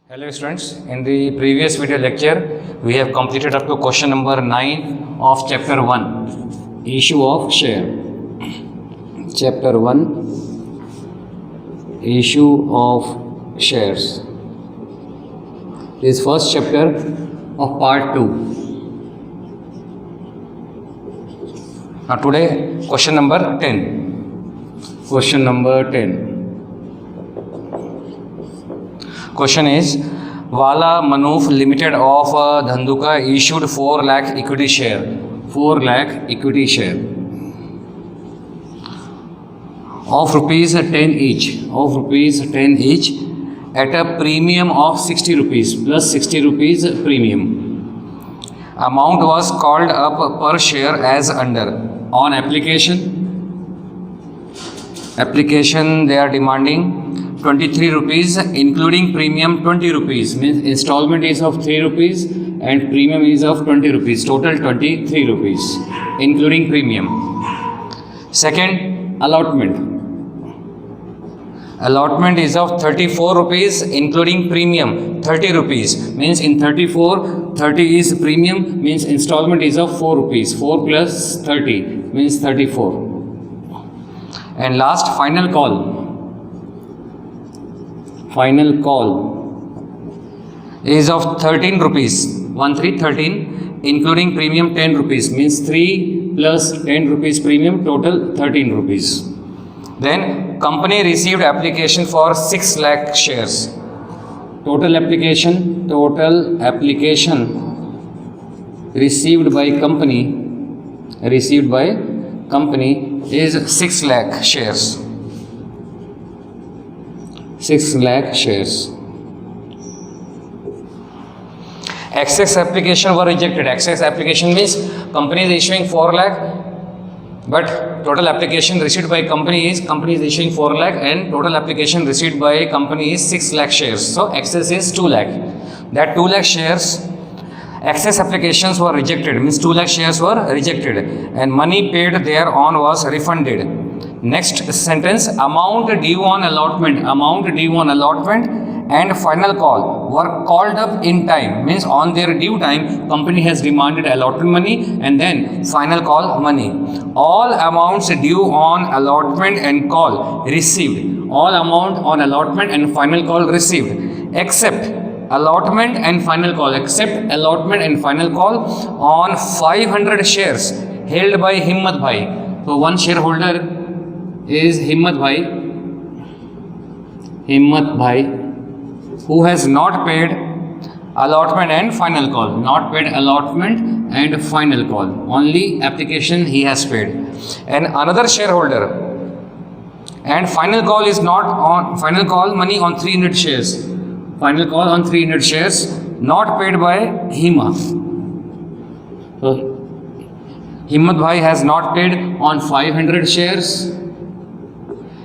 Hello students, in the previous video lecture we have completed up to question number 9 of chapter 1, issue of share. Chapter 1, issue of shares. This first chapter of part 2. Now today question number 10. Question number 10. Question is, Vala Manoof Limited of Dhanduka issued 4 lakh equity share. 4 lakh equity share of rupees 10 each. Of rupees 10 each at a premium of 60 rupees plus 60 rupees premium. Amount was called up per share as under. On application they are demanding 23 rupees including premium 20 rupees, means installment is of 3 rupees and premium is of 20 rupees, total 23 rupees including premium. Second, allotment is of 34 rupees including premium 30 rupees, means in 34 30 is premium, means installment is of 4 rupees, 4 plus 30 means 34. And last, final call is of 13 rupees, 13 including premium 10 rupees, means 3 plus 10 rupees premium, total 13 rupees. Then company received application for 6 lakh shares. Total application received by company is 6 lakh shares. 6 lakh shares. Excess application were rejected. Excess application means company is issuing 4 lakh, but total application received by company is issuing 4 lakh and total application received by company is 6 lakh shares. So excess is 2 lakh. That 2 lakh shares, excess applications were rejected, means 2 lakh shares were rejected and money paid thereon was refunded. Next sentence, amount due on allotment and final call were called up in time, means on their due time company has demanded allotment money and then final call money. All amounts due on allotment and call received. All amount on allotment and final call received except allotment and final call on 500 shares held by Himmat Bhai. So one shareholder is Himmat Bhai, who has not paid allotment and final call. Only application he has paid. And another shareholder, and final call money on 300 shares. Not paid by Hima. So Himmat Bhai has not paid on 500 shares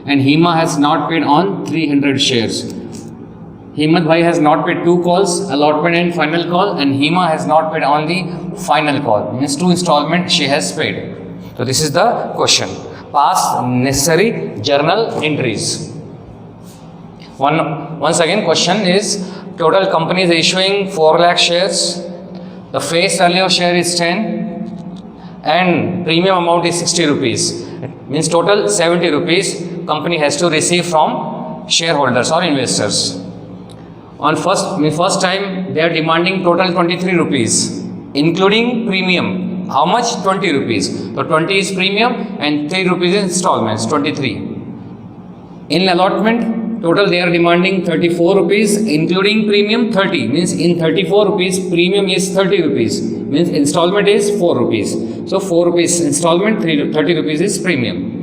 and Hima has not paid on 300 shares. Himmat Bhai has not paid 2 calls, allotment and final call, and Hima has not paid on the final call, means 2 installment she has paid. So this is the question. Pass necessary journal entries. Once again, question is, total company is issuing 4 lakh shares. The face value of share is 10 and premium amount is 60 rupees. It means total 70 rupees company has to receive from shareholders or investors. On first time they are demanding total 23 rupees including premium. How much? 20 rupees. So 20 is premium and 3 rupees is installments, 23. In allotment, total they are demanding 34 rupees including premium 30, means in 34 rupees premium is 30 rupees, means installment is 4 rupees. So 4 rupees installment, 30 rupees is premium.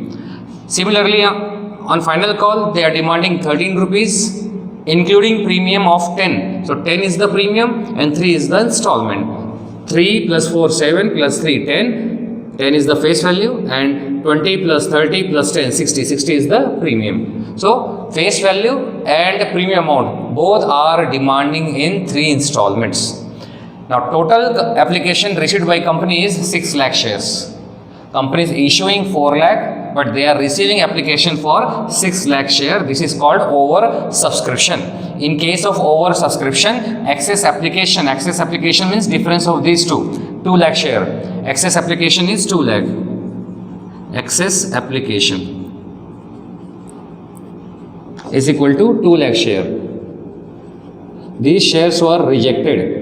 Similarly, on final call they are demanding 13 rupees including premium of 10. So 10 is the premium and 3 is the installment. 3 plus 4, 7 plus 3, 10. 10 is the face value and 20 plus 30 plus 10, 60. 60 is the premium. So face value and premium amount both are demanding in 3 installments. Now total application received by company is 6 lakh shares. Company is issuing 4 lakh but they are receiving application for 6 lakh share. This is called over subscription. In case of over subscription, excess application means difference of these two, 2 lakh share. Excess application is 2 lakh. Excess application is equal to 2 lakh share. These shares were rejected.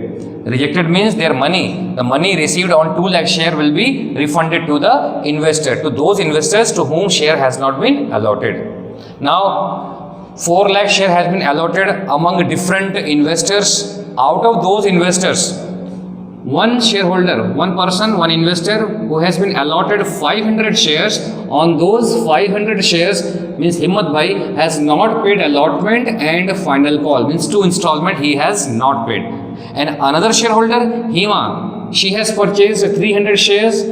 Rejected means their money, the money received on 2 lakh share will be refunded to the investor, to those investors to whom share has not been allotted. Now 4 lakh share has been allotted among different investors. Out of those investors, one shareholder, one person, one investor who has been allotted 500 shares, on those 500 shares means Himmat Bhai has not paid allotment and final call, means 2 installment he has not paid. And another shareholder, Hima, she has purchased 300 shares.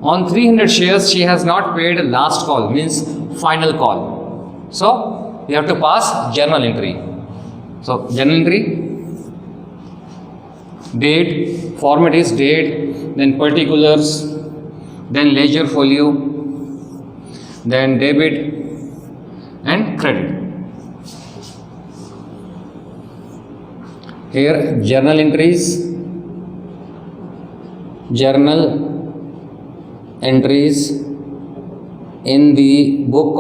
On 300 shares she has not paid last call, means final call. So we have to pass journal entry. So journal entry, date, format is date, then particulars, then ledger folio, then debit and credit. Here journal entries, in the book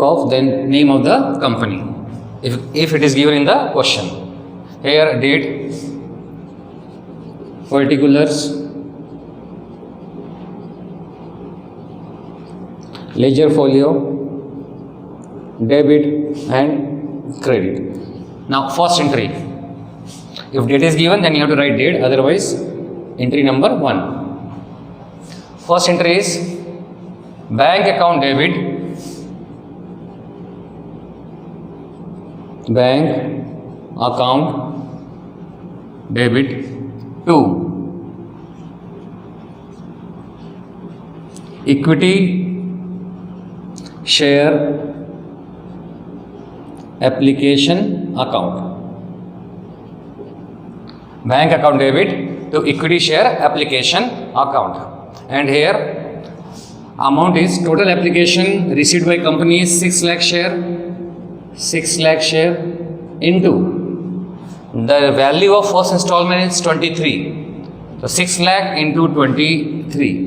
of then name of the company, if it is given in the question. Here date, particulars, ledger folio, debit and credit. Now first entry, if date is given then you have to write date, otherwise entry number 1. First entry is bank account debit, bank account debit to equity share application account. Bank account debit to equity share application account. And here amount is total application received by company is 6 lakh share, 6 lakh share into the value of first installment is 23. So 6 lakh into 23.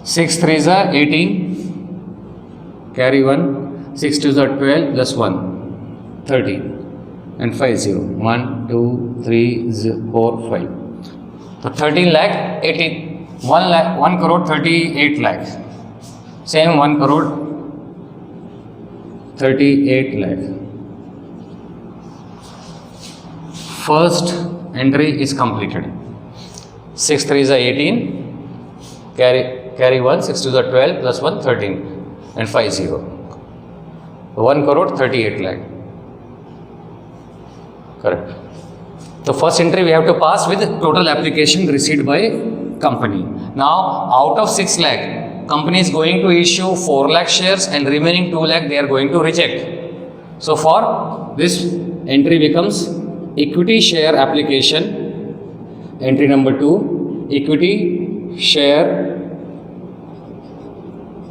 6 3s are 18, carry 1, 6 2s are 12 plus 1, 13 and 5 0, 1, 2, 3, 4, 5. So 13 lakh, 18, 1 crore 38 lakh. Same 1 crore 38 lakh. First entry is completed. 6 3s are 18, carry 1, 6 2s are 12 plus 1, 13 and 5 0. 1 crore 38 lakh. Correct. The first entry we have to pass with total application received by company. Now out of 6 lakh, company is going to issue 4 lakh shares and remaining 2 lakh they are going to reject. So for this entry becomes equity share application, entry number 2, equity share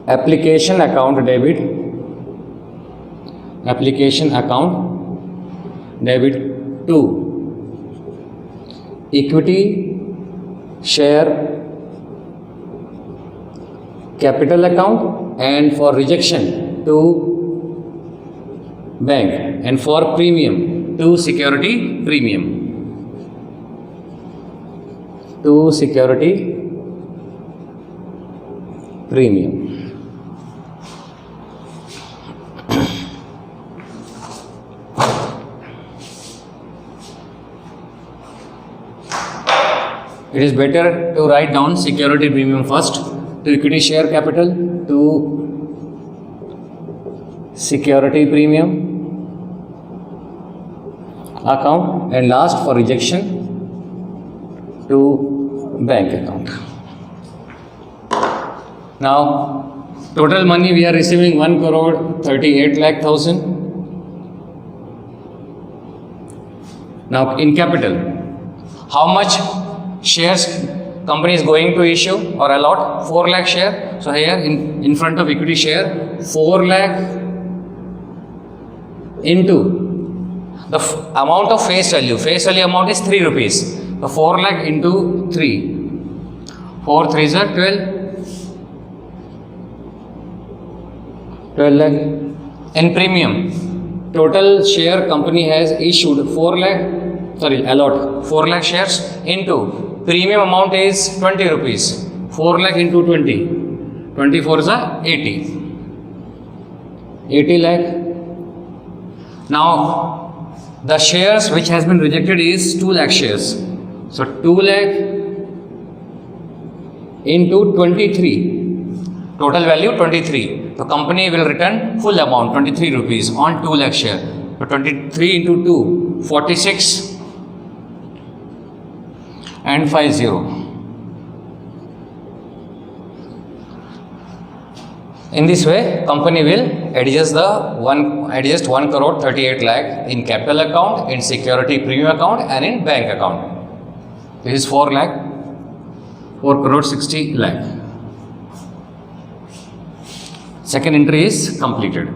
application account debit, application account debit to equity share capital account, and for rejection to bank, and for premium to security premium, to security premium. It is better to write down security premium first, to equity share capital, to security premium account, and last for rejection to bank account. Now total money we are receiving 1 crore 38 lakh thousand. Now in capital, how much shares company is going to issue or allot 4 lakh share. So here in front of equity share, 4 lakh into the amount of face value. Face value amount is 3 rupees. So 4 lakh into 3. 4 3s are 12. 12 lakh. In premium, total share company has issued 4 lakh, allot 4 lakh shares into premium amount is 20 rupees. 4 lakh into 20. 24 is 80. 80 lakh. Now, the shares which has been rejected is 2 lakh shares. So 2 lakh into 23. Total value 23. The company will return full amount 23 rupees on 2 lakh share. So 23 into 2, 46 and 50. In this way, company will adjust 1 crore 38 lakh in capital account, in security premium account and in bank account. This is 4 crore 60 lakh. Second entry is completed.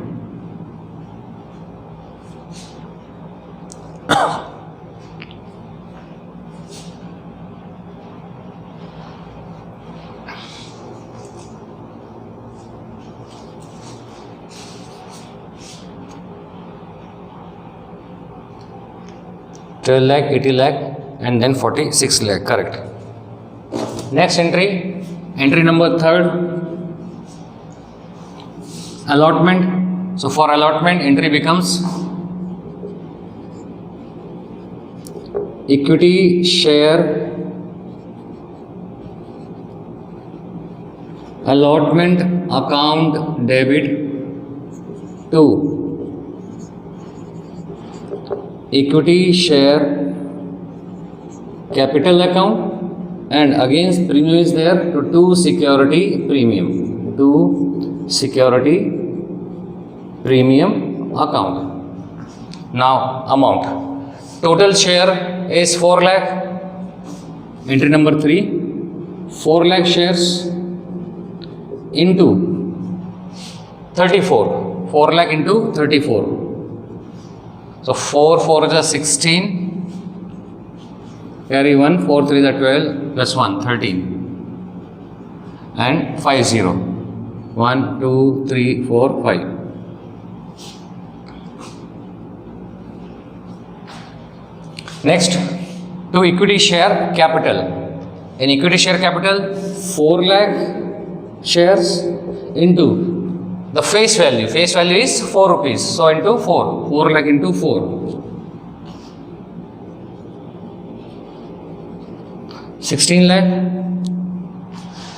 $12 lakh, 80 lakh and then 46 lakh, correct. Next entry number 3rd, allotment. So for allotment, entry becomes equity share allotment account debit to equity share capital account, and against premium is there to security premium, to security premium account. Now amount, total share is 4 lakh. Entry number 3, 4 lakh shares into 34. 4 lakh into 34. So 4 4 is 16. Carry 1, 4 3 is 12 plus 1, 13. And 50. 1 2 3 4 5. Next, to equity share capital. In equity share capital, 4 lakh shares into the face value. Face value is 4 rupees. So into 4. 4 lakh into 4. 16 lakh.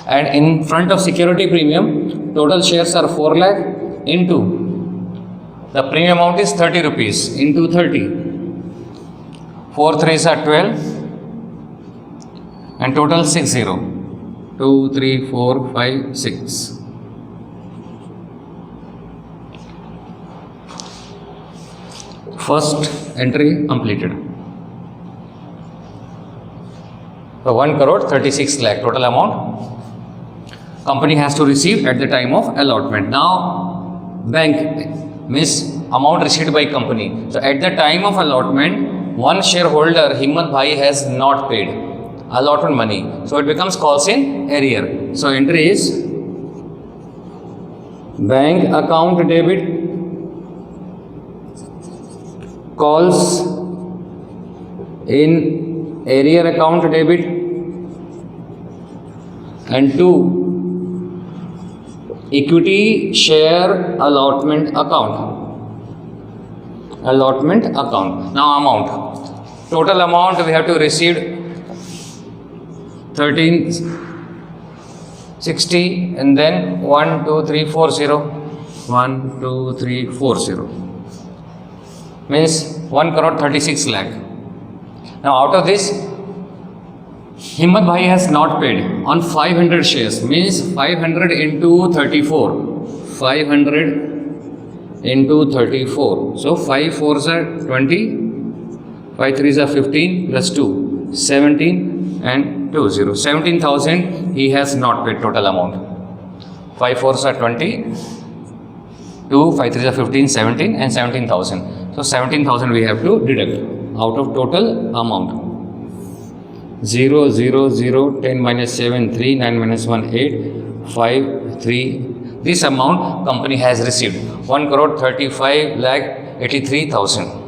And in front of security premium, total shares are 4 lakh into the premium amount is 30 rupees into 30. 4 3s are 12 and total 60. 2 3 4 5 6. First entry completed. So 1 crore 36 lakh total amount company has to receive at the time of allotment. Now bank means amount received by company. So at the time of allotment, one shareholder Himmat Bhai has not paid allotment money. So it becomes calls in arrear. So entry is bank account debit calls in arrear account debit, and 2 equity share allotment account. Now amount, total amount we have to receive 1360 and then 12340. 12340 means 1 crore 36 lakh. Now out of this, Himmat Bhai has not paid on 500 shares, means 500 into 34. 500 into 34. So 5 4s are 20, 5 3s are 15 plus 2, 17 and 2 0. 17,000 he has not paid total amount. 5 4s are 20, 2 5 3s are 15, 17 and 17,000. So 17,000 we have to deduct out of total amount. 0 0 0, 10 minus 7 3, 9 minus 1 8, 5 3. This amount company has received 1 crore 35 lakh 83,000.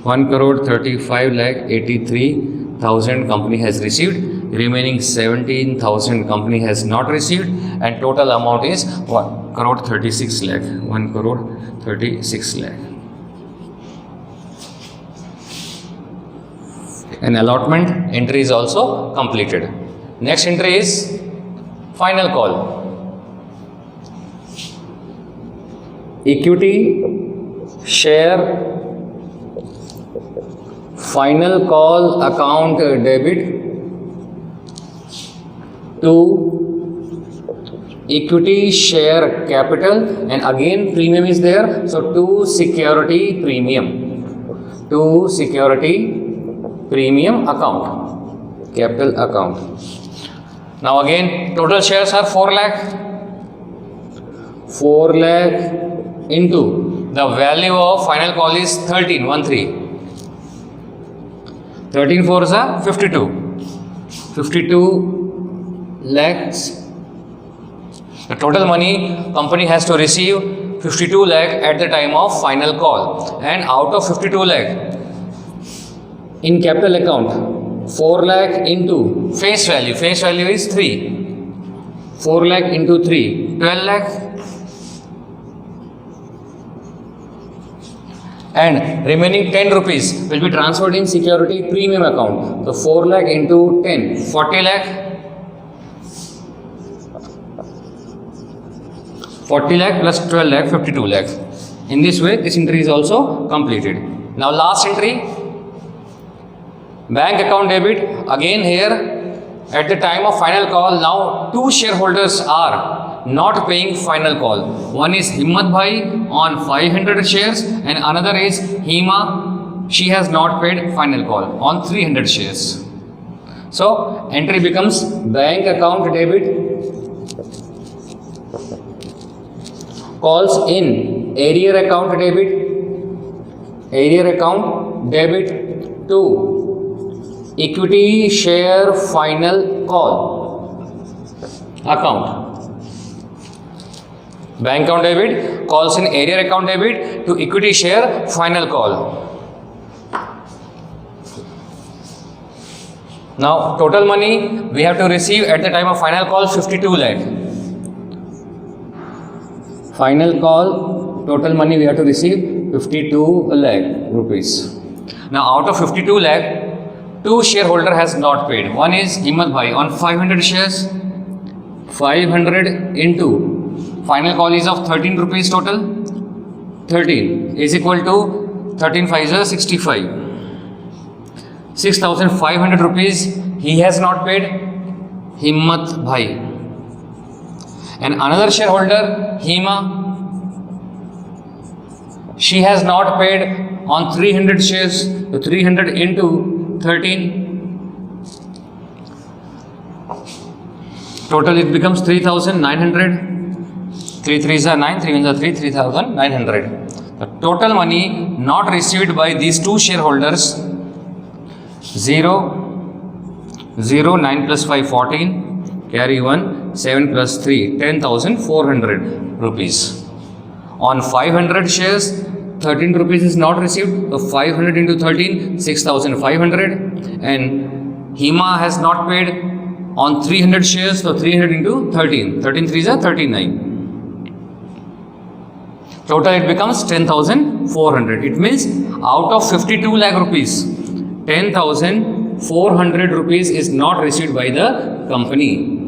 1 crore 35 lakh 83,000 company has received. Remaining 17,000 company has not received, and total amount is 1 crore 36 lakh. 1 crore 36 lakh. An allotment entry is also completed. Next entry is final call. Equity share final call account debit to equity share capital, and again premium is there, so to security premium. To security premium account, capital account. Now again total shares are 4 lakh. 4 lakh into the value of final call is 13, 13 4s are 52. 52 lakhs. The total money company has to receive 52 lakh at the time of final call, and out of 52 lakh in capital account, 4 lakh into face value is 3. 4 lakh into 3, 12 lakh. And remaining 10 rupees will be transferred in security premium account. So 4 lakh into 10, 40 lakh. 40 lakh plus 12 lakh, 52 lakh. In this way, this entry is also completed. Now last entry, bank account debit. Again here, at the time of final call, now two shareholders are not paying final call. One is Himmat Bhai on 500 shares, and another is Hima. She has not paid final call on 300 shares. So entry becomes bank account debit. Calls in arrear account debit to equity share final call account. Bank account debit calls in arrear account debit to equity share final call. Now total money we have to receive at the time of final call 52 lakh. Final call total money we have to receive 52 lakh rupees. Now out of 52 lakh, two shareholder has not paid. One is Himmat Bhai on 500 shares. 500 into final call is of 13 rupees total. 13 is equal to 13 5s are 65. 6,500 rupees he has not paid, Himmat Bhai. And another shareholder, Hima, she has not paid on 300 shares. So 300 into 13. Total it becomes 3,900. 3 3s are 9, 3 1s are 3, 3,900. The total money not received by these two shareholders, 0, 0, 9 plus 5, 14, carry 1, 7 plus 3, 10,400 rupees. On 500 shares, 13 rupees is not received. So 500 into 13, 6,500. And Hima has not paid on 300 shares. So 300 into 13. 13 3s are 39. Total it becomes 10,400. It means out of 52 lakh rupees, 10,400 rupees is not received by the company.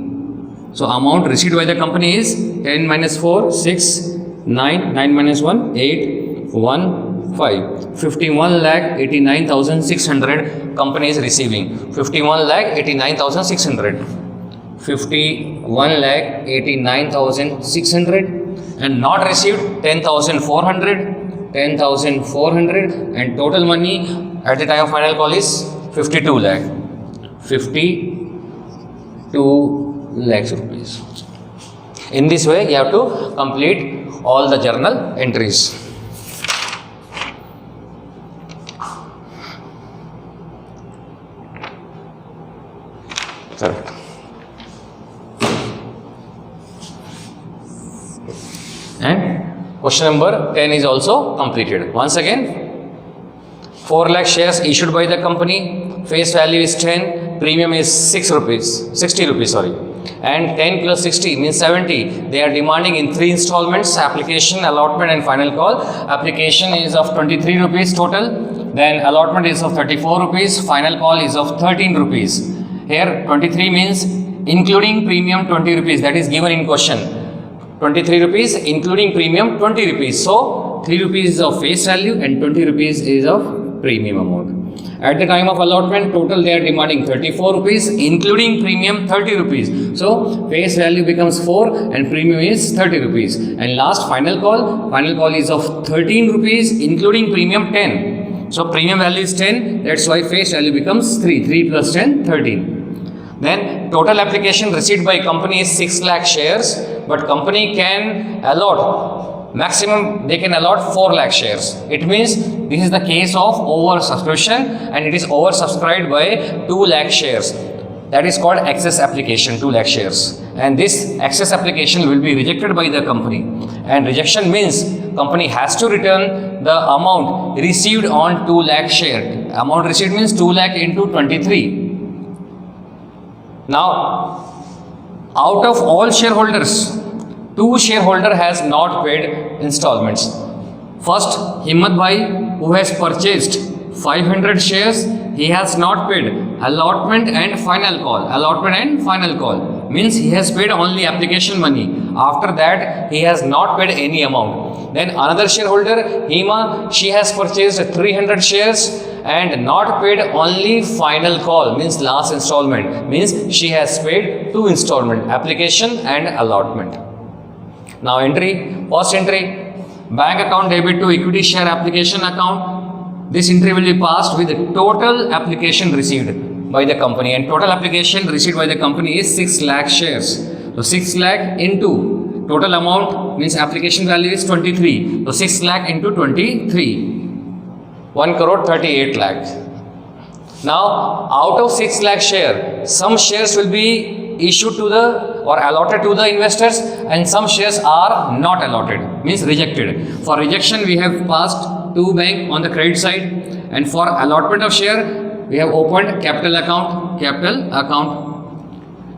So amount received by the company is 10 minus 4, 6, 9, 9 minus 1, 8, 1, 5. 51 lakh 89,600 company is receiving. 51 lakh 89,600. 51 lakh 89,600 and not received 10,400. 10,400 and total money at the time of final call is 52 lakh. 52 lakhs rupees. In this way, you have to complete all the journal entries. Correct. And question number 10 is also completed. Once again, 4 lakh shares issued by the company, face value is 10, premium is 60 rupees, sorry. And 10 plus 60 means 70. They are demanding in 3 installments: application, allotment and final call. Application is of 23 rupees total, then allotment is of 34 rupees, final call is of 13 rupees. Here 23 means including premium 20 rupees, that is given in question. 23 rupees including premium 20 rupees. So 3 rupees is of face value and 20 rupees is of premium amount. At the time of allotment, total they are demanding 34 rupees including premium 30 rupees. So face value becomes 4 and premium is 30 rupees. And last final call is of 13 rupees including premium 10. So premium value is 10, that's why face value becomes 3. 3 plus 10, 13. Then total application received by company is 6 lakh shares, but company can allot, maximum they can allot 4 lakh shares. It means this is the case of oversubscription and it is oversubscribed by 2 lakh shares. That is called excess application, 2 lakh shares. And this excess application will be rejected by the company. And rejection means company has to return the amount received on 2 lakh share. Amount received means 2 lakh into 23. Now, out of all shareholders, 2 shareholder has not paid installments. First, Himmat Bhai, who has purchased 500 shares, he has not paid allotment and final call. Allotment and final call means he has paid only application money. After that, he has not paid any amount. Then another shareholder, Hima, she has purchased 300 shares and not paid only final call, means last installment, means she has paid 2 installment, application and allotment. Now entry, first entry, bank account debit to equity share application account. This entry will be passed with the total application received by the company, and total application received by the company is 6 lakh shares. So 6 lakh into total amount means application value is 23. So 6 lakh into 23, 1 crore 38 lakh. Now out of 6 lakh share, some shares will be issued to the or allotted to the investors and some shares are not allotted, means rejected. For rejection we have passed to bank on the credit side, and for allotment of share we have opened capital account,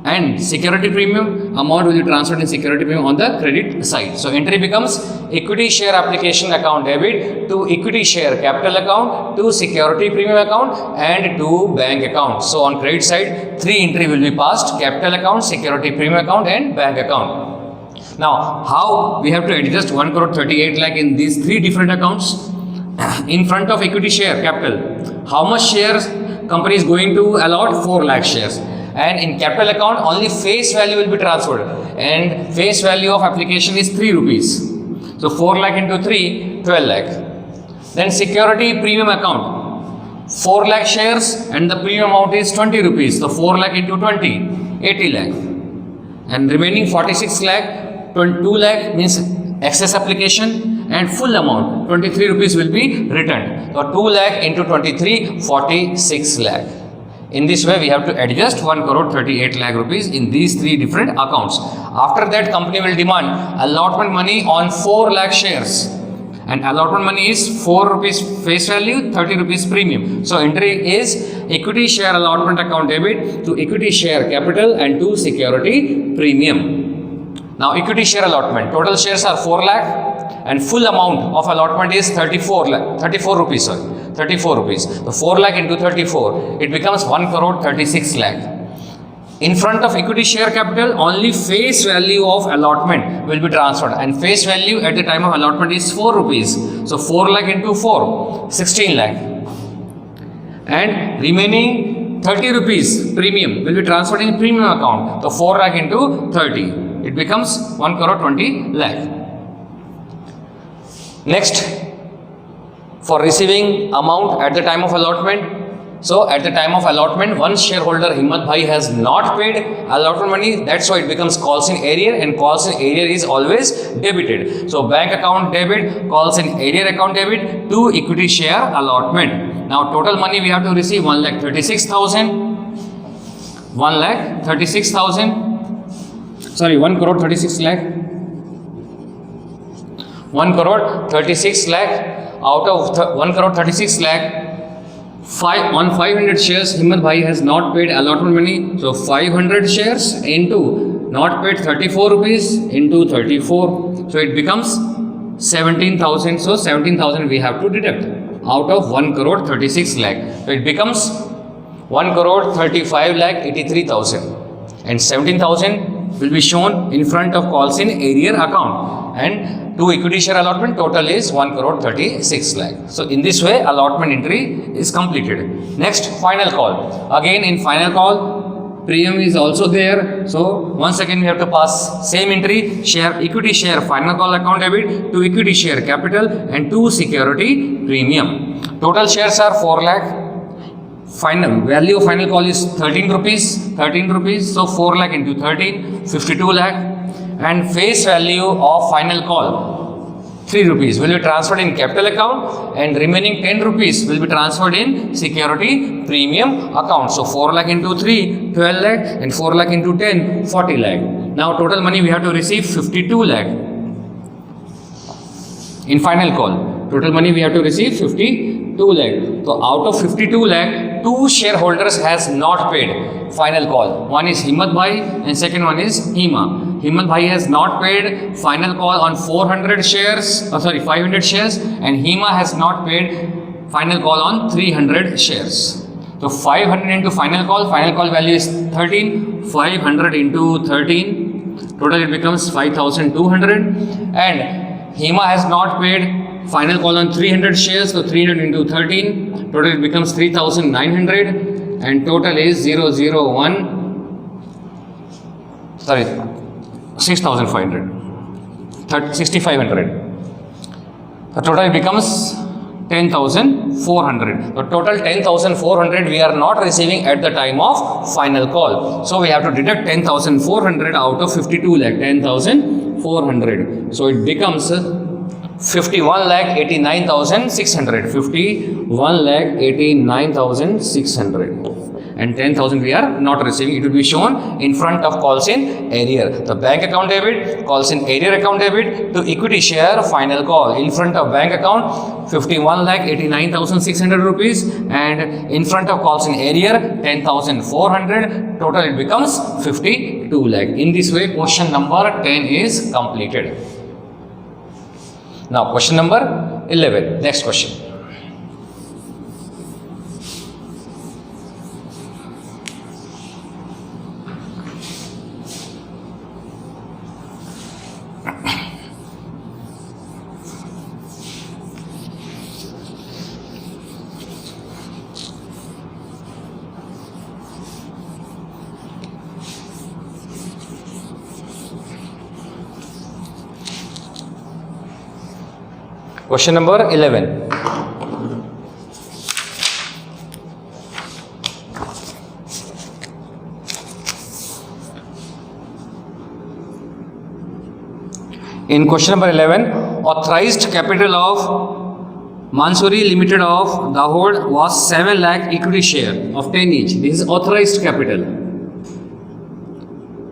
and security premium amount will be transferred in security premium on the credit side. So entry becomes equity share application account debit to equity share capital account to security premium account and to bank account. So on credit side 3 entry will be passed: capital account, security premium account and bank account. Now how we have to adjust 1 crore 38 lakh in these 3 different accounts? In front of equity share capital, how much shares company is going to allot? 4 lakh shares. And in capital account only face value will be transferred, and face value of application is 3 rupees. So 4 lakh into 3, 12 lakh. Then security premium account, 4 lakh shares and the premium amount is 20 rupees. So 4 lakh into 20, 80 lakh. And remaining 46 lakh, 2 lakh means excess application, and full amount 23 rupees will be returned. So 2 lakh into 23, 46 lakh. In this way, we have to adjust 1 crore 38 lakh rupees in these 3 different accounts. After that, company will demand allotment money on 4 lakh shares. And allotment money is 4 rupees face value, 30 rupees premium. So entry is equity share allotment account debit to equity share capital and to security premium. Now equity share allotment, total shares are 4 lakh and full amount of allotment is 34 rupees. So 4 lakh into 34, it becomes 1 crore 36 lakh. In front of equity share capital, only face value of allotment will be transferred, and face value at the time of allotment is 4 rupees. So 4 lakh into 4, 16 lakh. And remaining 30 rupees premium will be transferred in premium account. So 4 lakh into 30, it becomes 1 crore 20 lakh. Next, for receiving amount at the time of allotment, So at the time of allotment, one shareholder Himmat Bhai has not paid allotment money. That's why it becomes calls in arrear, and calls in arrear is always debited. So bank account debit, calls in arrear account debit to equity share allotment. Now total money we have to receive 1,36,000. 1,36,000. Sorry, 1 crore 36 lakh. 1 crore 36 lakh. Out of 1 crore 36 lakh, on 500 shares, Himmat Bhai has not paid allotment money. So 500 shares into not paid 34 rupees into 34. So it becomes 17,000. So 17,000 we have to deduct out of 1 crore 36 lakh. So it becomes 1 crore 35 lakh 83,000. And 17,000 will be shown in front of calls in arrear account. And to equity share allotment, total is 1 crore 36 lakh. So in this way, allotment entry is completed. Next, final call. Again, in final call, premium is also there. So once again, we have to pass same entry, share equity share final call account debit to equity share capital and to security premium. Total shares are 4 lakh. Final value of final call is 13 rupees. 13 rupees. So 4 lakh into 13, 52 lakh. And face value of final call 3 rupees will be transferred in capital account, and remaining 10 rupees will be transferred in security premium account. So 4 lakh into 3, 12 lakh, and 4 lakh into 10, 40 lakh. Now total money we have to receive 52 lakh in final call. Total money we have to receive 52 lakh. So out of 52 lakh, 2 shareholders has not paid final call. One is Himmat Bhai and second one is Hima. Himmat Bhai has not paid final call on 500 shares, and Hima has not paid final call on 300 shares. So 500 into final call value is 13, 500 into 13, total it becomes 5,200, and Hima has not paid final call on 300 shares, so 300 into 13, total it becomes 3,900, and total is 6,500. 6,500. The total becomes 10,400. The total 10,400 we are not receiving at the time of final call. So we have to deduct 10,400 out of 52 lakh. 10,400. So it becomes 51 lakh 89,600. 51 lakh 89,600. And 10,000 we are not receiving. It will be shown in front of calls in arrear. The bank account debit, calls in arrear account debit to equity share final call. In front of bank account, 51 lakh 89,600 rupees, and in front of calls in arrear, 10,400. Total it becomes 52 lakh. In this way, question number 10 is completed. Now, question number 11. Next question. Question number 11. In question number 11, authorized capital of Mansoori Limited of Dahod was 7 lakh equity share of 10 each. This is authorized capital.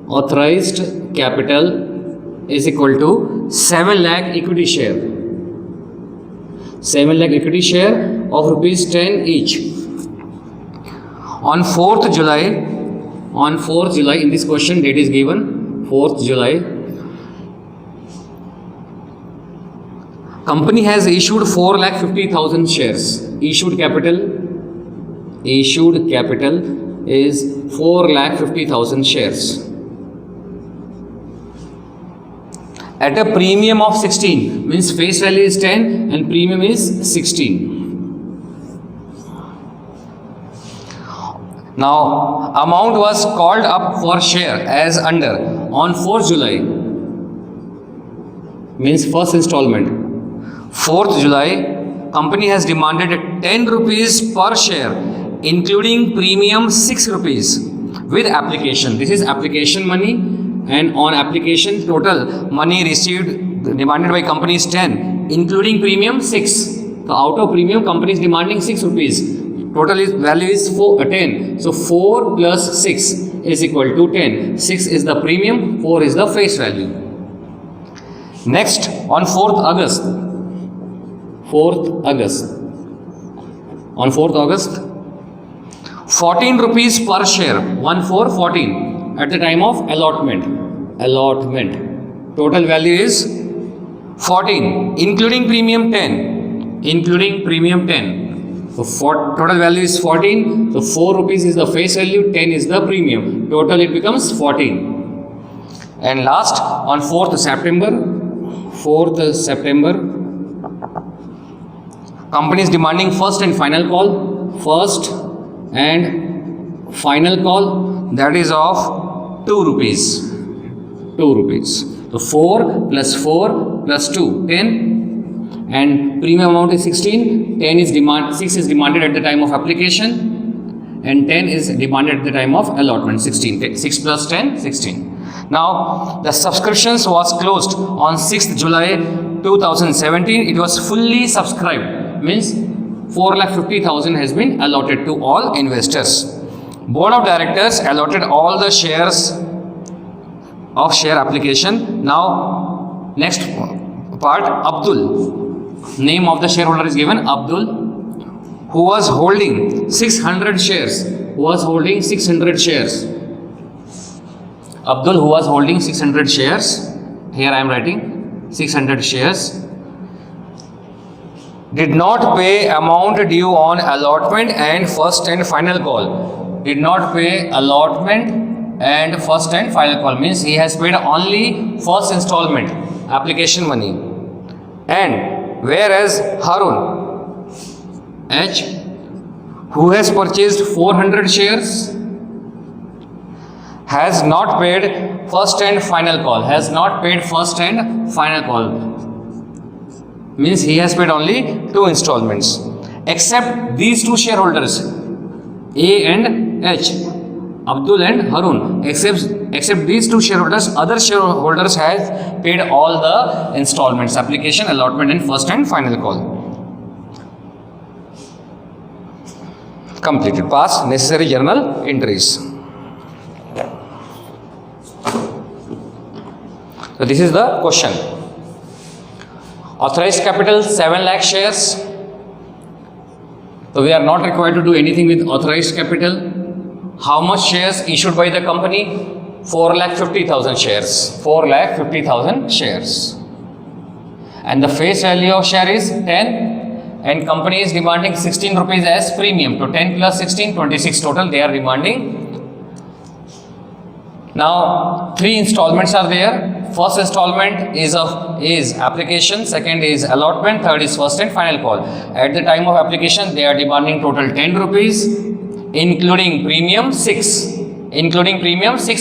Authorized capital is equal to 7 lakh equity share. 7 lakh equity share of rupees 10 each. On 4th July, in this question date is given 4th July, company has issued 4,50,000 shares. Issued capital is 4,50,000 shares at a premium of 16, means face value is 10 and premium is 16. Now, amount was called up for share as under on 4th July, means first installment. 4th July, company has demanded 10 rupees per share including premium 6 rupees with application. This is application money, and on application total money received demanded by company is 10, including premium 6. So out of premium, company is demanding 6 rupees. Total value is 10. So 4 plus 6 is equal to 10. 6 is the premium, 4 is the face value. Next, on 4th August. On 4th August, 14 rupees per share, 14 at the time of allotment. Total value is 14, including premium 10. So total value is 14. So 4 rupees is the face value, 10 is the premium. Total it becomes 14. And last, on 4th September, company is demanding first and final call. That is of 2 rupees. So 4 plus 4 plus 2, 10. And premium amount is 16. 6 is demanded at the time of application, and 10 is demanded at the time of allotment. 16. 6 plus 10, 16. Now the subscriptions was closed on 6th July 2017. It was fully subscribed, means 4,50,000 has been allotted to all investors. Board of directors allotted all the shares of share application. Now next part, Abdul. Name of the shareholder is given, Abdul, who was holding 600 shares. Abdul, who was holding 600 shares. Here I am writing 600 shares. Did not pay amount due on allotment and first and final call. Did not pay allotment and first and final call, means he has paid only first installment, application money. And whereas Harun H, who has purchased 400 shares, has not paid first and final call. Means he has paid only 2 installments. Except these 2 shareholders, A and H, Abdul and Harun. Except these 2 shareholders, other shareholders have paid all the installments, application, allotment and first and final call. Completed. Pass necessary journal entries. So this is the question. Authorized capital 7 lakh shares. So we are not required to do anything with authorized capital. How much shares issued by the company? 4,50,000 shares. And the face value of share is 10. And company is demanding 16 rupees as premium. So 10 plus 16, 26 total they are demanding. Now 3 installments are there. First installment is application, second is allotment, third is first and final call. At the time of application they are demanding total 10 rupees, including premium 6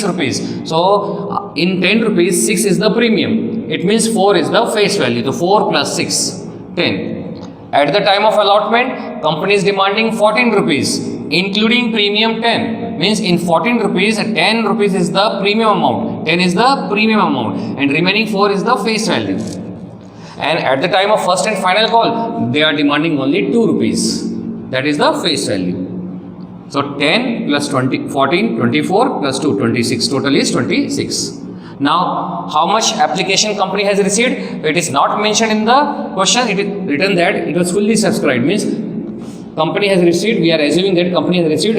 rupees. So in 10 rupees 6 is the premium. It means 4 is the face value. So 4 plus 6, 10. At the time of allotment, company is demanding 14 rupees, including premium 10. Means in 14 rupees, 10 rupees is the premium amount. 10 is the premium amount, and remaining 4 is the face value. And at the time of first and final call, they are demanding only 2 rupees. That is the face value. So 10 plus 20, 14, 24 plus 2, 26. Total is 26. Now, how much application company has received? It is not mentioned in the question. It is written that it was fully subscribed. Means company has received, we are assuming that company has received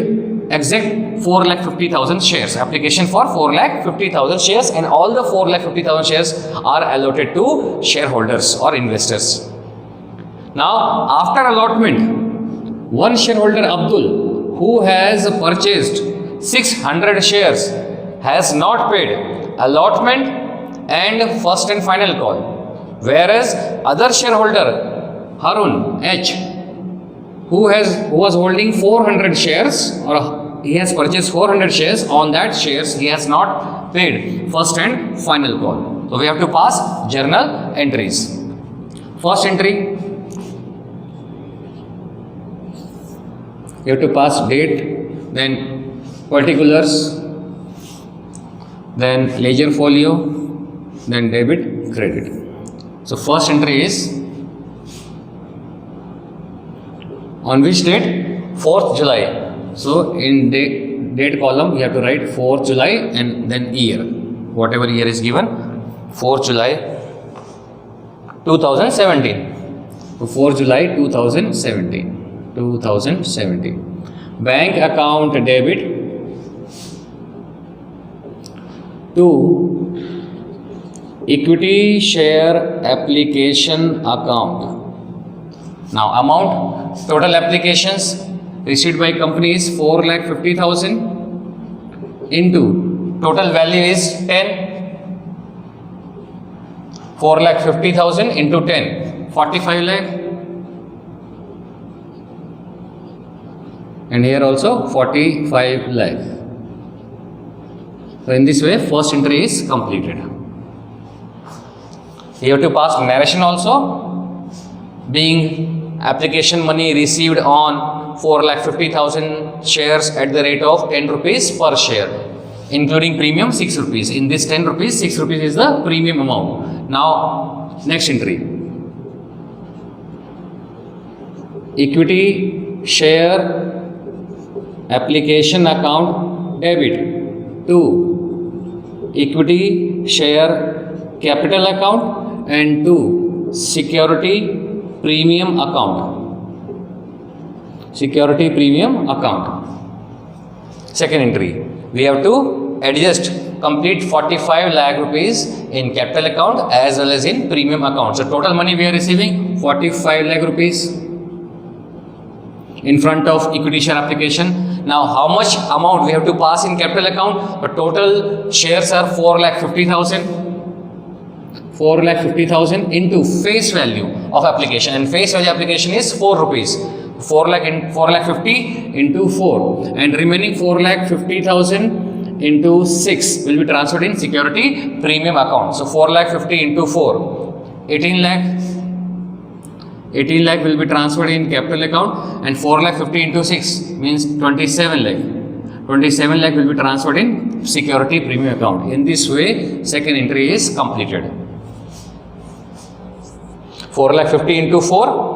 exact 4,50,000 shares. Application for 4,50,000 shares, and all the 4,50,000 shares are allotted to shareholders or investors. Now, after allotment, one shareholder, Abdul, who has purchased 600 shares, has not paid allotment and first and final call. Whereas other shareholder, Harun H, who was holding 400 shares, or he has purchased 400 shares, on that shares he has not paid first and final call. So we have to pass journal entries. First entry, You have to pass date, then particulars, then ledger folio, then debit, credit. So first entry is on which date? 4th July. So in date column, you have to write 4th July and then year. Whatever year is given, 4th July 2017. So 4th July 2017. Bank account debit to equity share application account. Now amount, total applications received by company is 4,50,000 into total value is 10. 4,50,000 into 10, 45 lakh. And here also 45 lakh. So in this way, first entry is completed. You have to pass narration also. Being application money received on 4,50,000 shares at the rate of 10 rupees per share, including premium 6 rupees. In this 10 rupees, 6 rupees is the premium amount. Now, next entry. Equity share application account debit to equity share capital account and to security premium account. Security premium account. Second entry. We have to adjust complete 45 lakh rupees in capital account as well as in premium account. So total money we are receiving 45 lakh rupees in front of equity share application. Now how much amount we have to pass in capital account? The total shares are 4,50,000. 4,50,000 into face value of application, and face value application is 4 rupees. 4,50,000 into 4, and remaining 4,50,000 into 6 will be transferred in security premium account. So 4,50,000 into 4, 18 lakh. 18 lakh will be transferred in capital account, and 4,50,000 into 6 means 27 lakh. 27 lakh will be transferred in security premium account. In this way, second entry is completed. 4,50,000 into 4,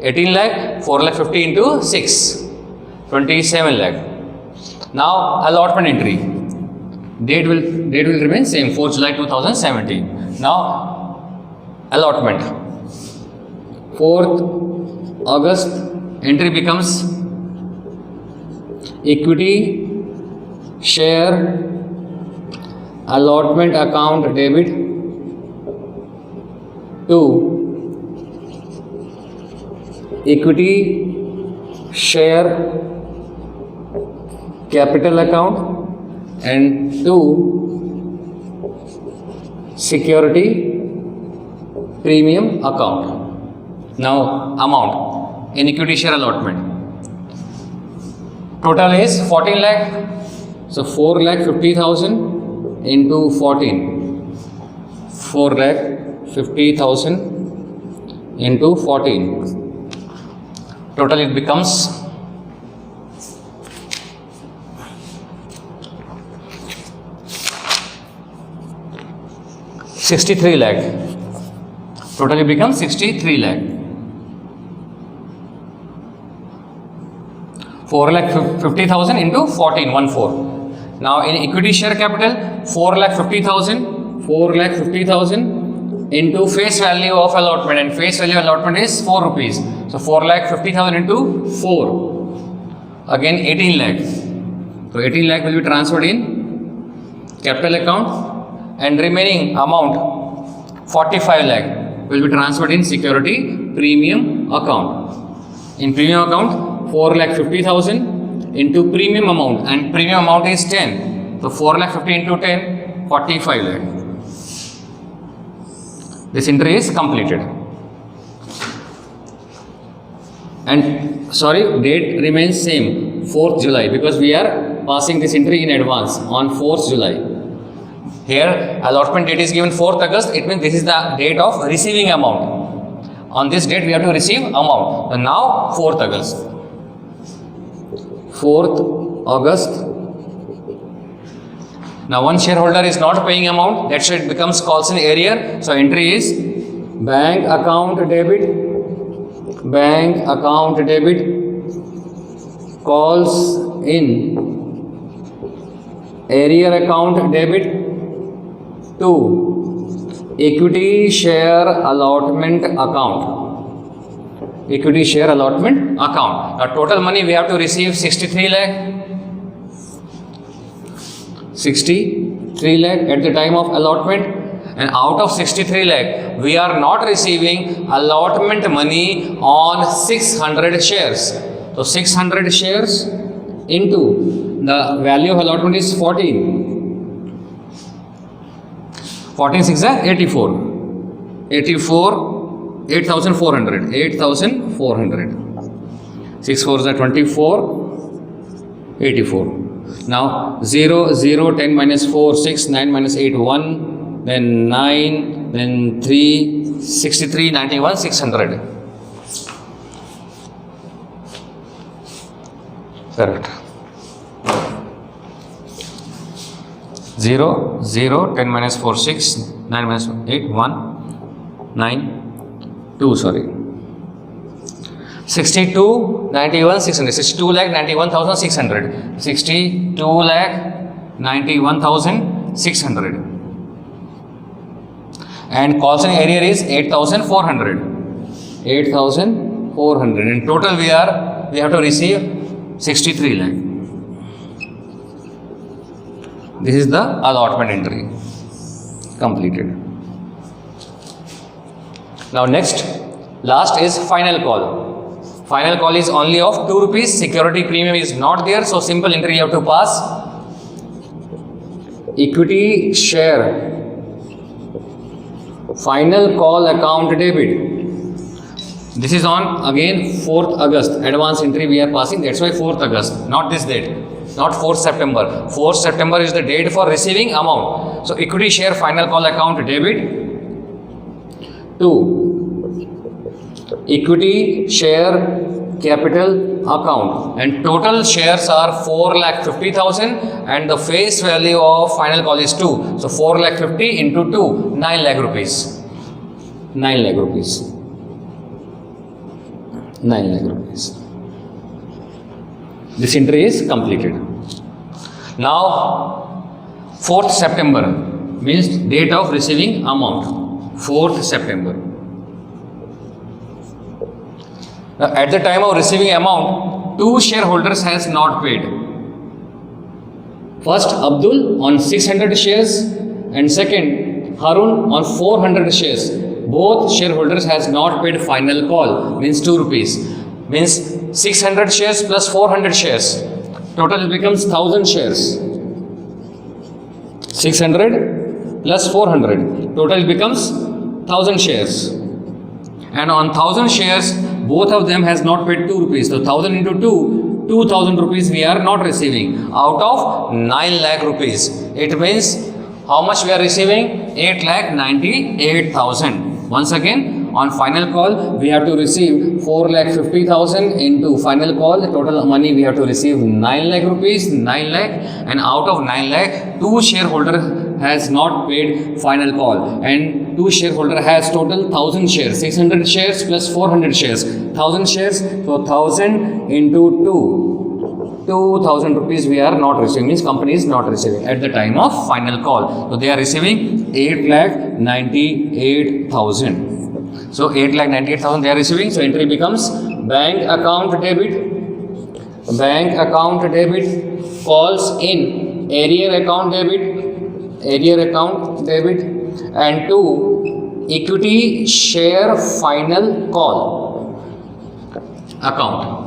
18 lakh, 4,50,000 into 6, 27 lakh. Now allotment entry. Date will remain same, 4th July 2017. Now allotment. 4th August entry becomes equity share allotment account debit to equity share capital account and to security premium account. Now amount in equity share allotment. Total is 14 lakh. So 4,50,000 into 14. 4,50,000 into 14. Total it becomes 63 lakh. Total it becomes 63 lakh. 4,50,000 into 14, 1,4. Now in equity share capital, 4,50,000 into face value of allotment, and face value allotment is 4 rupees. So 4,50,000 into 4, again 18 lakh. So 18 lakh will be transferred in capital account, and remaining amount 45 lakh will be transferred in security premium account. In premium account, 4,50,000 into premium amount, and premium amount is 10. So 4,50,000 into 10, 45 lakh. This entry is completed. And date remains same, 4th July, because we are passing this entry in advance on 4th July. Here allotment date is given 4th August, it means this is the date of receiving amount. On this date we have to receive amount. And now 4th August. 4th August. Now one shareholder is not paying amount, that's why it becomes calls in arrear. So entry is bank account debit, calls in arrear account debit to equity share allotment account. Equity share allotment account. Now total money we have to receive 63 lakh. 63 lakh at the time of allotment, and out of 63 lakh we are not receiving allotment money on 600 shares. So 600 shares into the value of allotment is 14. 14 6 are 84. 8,400. 8,400. 6 4s are 24. 84. Now 0, 0, 10 minus 4, 6, 9 minus 8, 1, then 9, then 3, 63, 91, 600. Correct. 0, 0, 10 minus 4, 6, 9 minus 8, 1, 9, 2, sorry. 62, 91, 600. 62 lakh 91,600. 62 lakh 91,600. And calls in arrear is 8,400. 8,400. In total we have to receive 63 lakh. This is the allotment entry completed. Now next, last is final call. Final call is only of 2 rupees. Security premium is not there, so simple entry you have to pass. Equity share final call account debit. This is on again 4th August. Advance entry we are passing. That's why 4th August, not this date, not 4th September. 4th September is the date for receiving amount. So equity share final call account debit to equity share capital account, and total shares are 4,50,000 and the face value of final call is 2. So 4,50,000 into 2, 9 lakh rupees. 9 lakh rupees. 9 lakh rupees. This entry is completed. Now 4th September means date of receiving amount. 4th September. Now, at the time of receiving amount, 2 shareholders has not paid. First, Abdul on 600 shares, and second, Harun on 400 shares. Both shareholders has not paid final call, means 2 rupees. Means 600 shares plus 400 shares. Total becomes 1000 shares. 600 plus 400. Total becomes 1000 shares. And on 1000 shares, both of them has not paid 2 rupees. So 1000 into 2, 2000 rupees we are not receiving out of 9 lakh rupees. It means how much we are receiving? 8,98,000. Once again, on final call, we have to receive 4,50,000 into final call. The total money we have to receive 9 lakh rupees, 9 lakh, and out of 9 lakh, 2 shareholder has not paid final call, and 2 shareholder has total 1000 shares, 600 shares plus 400 shares, 1000 shares. So 1000 into 2,000 rupees we are not receiving, means company is not receiving at the time of final call. So they are receiving 8,98,000. So 8,98,000 they are receiving. So entry becomes bank account debit. Bank account debit calls in arrear account debit. Arrear account debit, and 2 equity share final call account.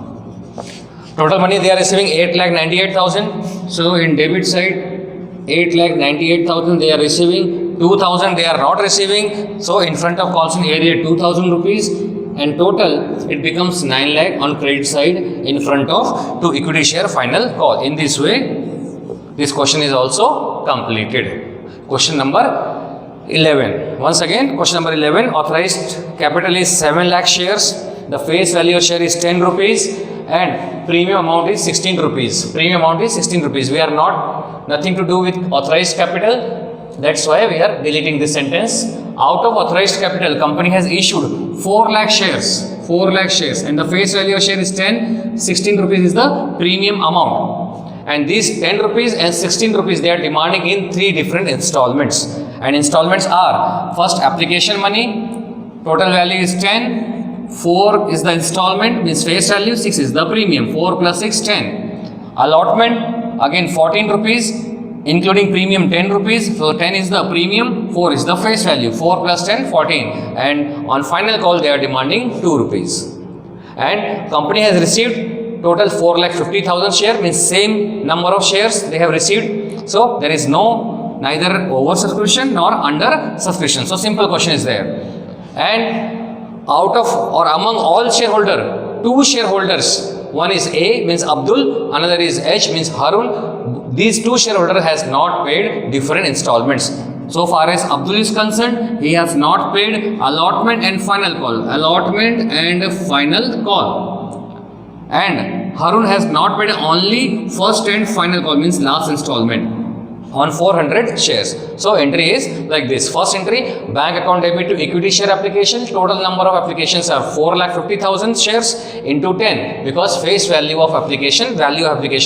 Total money they are receiving 8,98,000. So in debit side, 8,98,000 they are receiving. 2,000 they are not receiving. So in front of calls in area 2,000 rupees, and total it becomes 9 lakh on credit side in front of 2 equity share final call. In this way, this question is also completed. Question number 11. Once again, question number 11. Authorized capital is 7 lakh shares. The face value of share is 10 rupees. and premium amount is 16 rupees. Premium amount is 16 rupees. We are nothing to do with authorized capital. That's why we are deleting this sentence. Out of authorized capital, company has issued 4 lakh shares. 4 lakh shares, and the face value of share is 10. 16 rupees is the premium amount. And these 10 rupees and 16 rupees, they are demanding in 3 different installments. And installments are, first application money, total value is 10. 4 is the installment, means face value. 6 is the premium. 4 plus 6, 10. Allotment, again 14 rupees. Including premium 10 rupees, so 10 is the premium, 4 is the face value, 4 plus 10, 14, and on final call they are demanding 2 rupees. And company has received total 4,50,000 share, means same number of shares they have received, so there is neither over subscription nor under subscription. So simple question is there. And out of or among all shareholder, 2 shareholders, one is A, means Abdul, another is H, means Harun. These 2 shareholders has not paid different installments. So far as Abdul is concerned, he has not paid allotment and final call. Allotment and final call. And Harun has not paid only first and final call, means last installment on 400 shares. So entry is like this. First entry, bank account debit to equity share application. Total number of applications are 4,50,000 shares into 10, because face value of application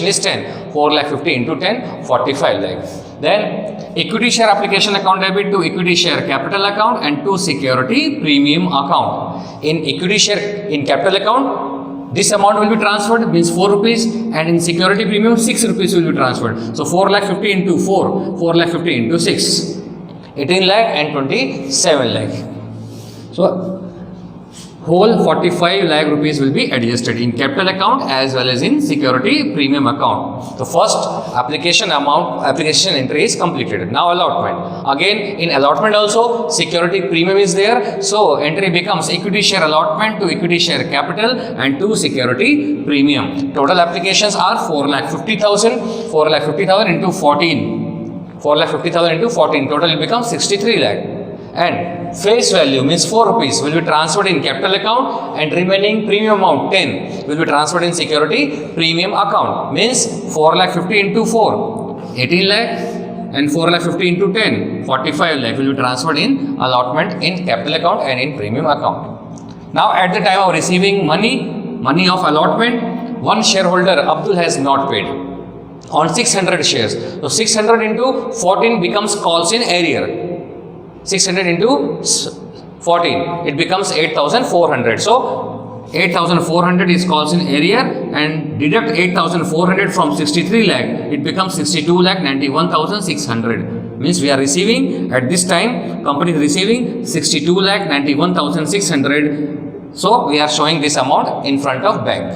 is 10. 4,50,000 into 10, 45 lakh. Then equity share application account debit to equity share capital account and to security premium account. In equity share in capital account, this amount will be transferred, means 4 rupees, and in security premium 6 rupees will be transferred. So 4,50,000 into 4, 4,50,000 into 6, 18 lakh and 27 lakh. So whole 45 lakh rupees will be adjusted in capital account as well as in security premium account. The first application entry is completed. Now allotment. Again in allotment also security premium is there. So entry becomes equity share allotment to equity share capital and to security premium. Total applications are 4,50,000. 4,50,000 into 14. 4,50,000 into 14. Total it becomes 63 lakh. And face value means 4 rupees will be transferred in capital account, and remaining premium amount 10 will be transferred in security premium account, means 4,50,000 into 4, 18 lakh, and 4,50,000 into 10, 45 lakh will be transferred in allotment in capital account and in premium account. Now at the time of receiving money of allotment, one shareholder Abdul has not paid on 600 shares. So 600 into 14 becomes calls in arrear. 600 into 14, it becomes 8,400. So 8,400 is calls in arrear, and deduct 8,400 from 63 lakh, it becomes 62 lakh 91,600. Means we are receiving at this time, company is receiving 62 lakh 91,600. So we are showing this amount in front of bank.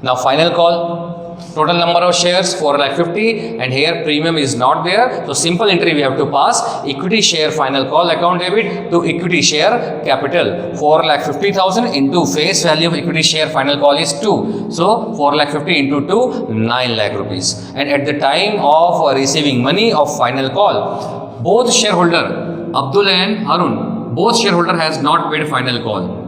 Now final call. Total number of shares 4,50,000, and here premium is not there. So simple entry we have to pass. Equity share final call account debit to equity share capital. 4,50,000 into face value of equity share final call is 2. So 4,50,000 into 2, 9 lakh rupees. And at the time of receiving money of final call, both shareholder Abdul and Harun, both shareholder has not paid final call.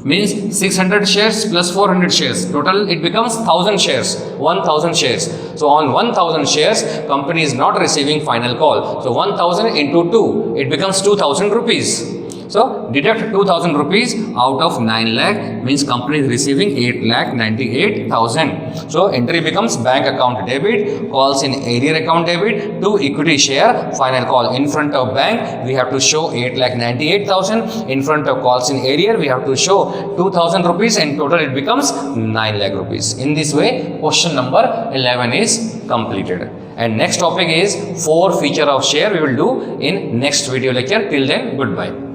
Means 600 shares plus 400 shares, total it becomes 1,000 shares, 1,000 shares. So on 1,000 shares, company is not receiving final call. So 1,000 into 2, it becomes 2,000 rupees. So deduct 2,000 rupees out of 9 lakh, means company is receiving 8,98,000. So entry becomes bank account debit, calls in arrear account debit to equity share final call. In front of bank we have to show 8,98,000. In front of calls in arrear we have to show 2,000 rupees, and total it becomes 9 lakh rupees. In this way question number 11 is completed. And next topic is 4 feature of share we will do in next video lecture. Till then, goodbye.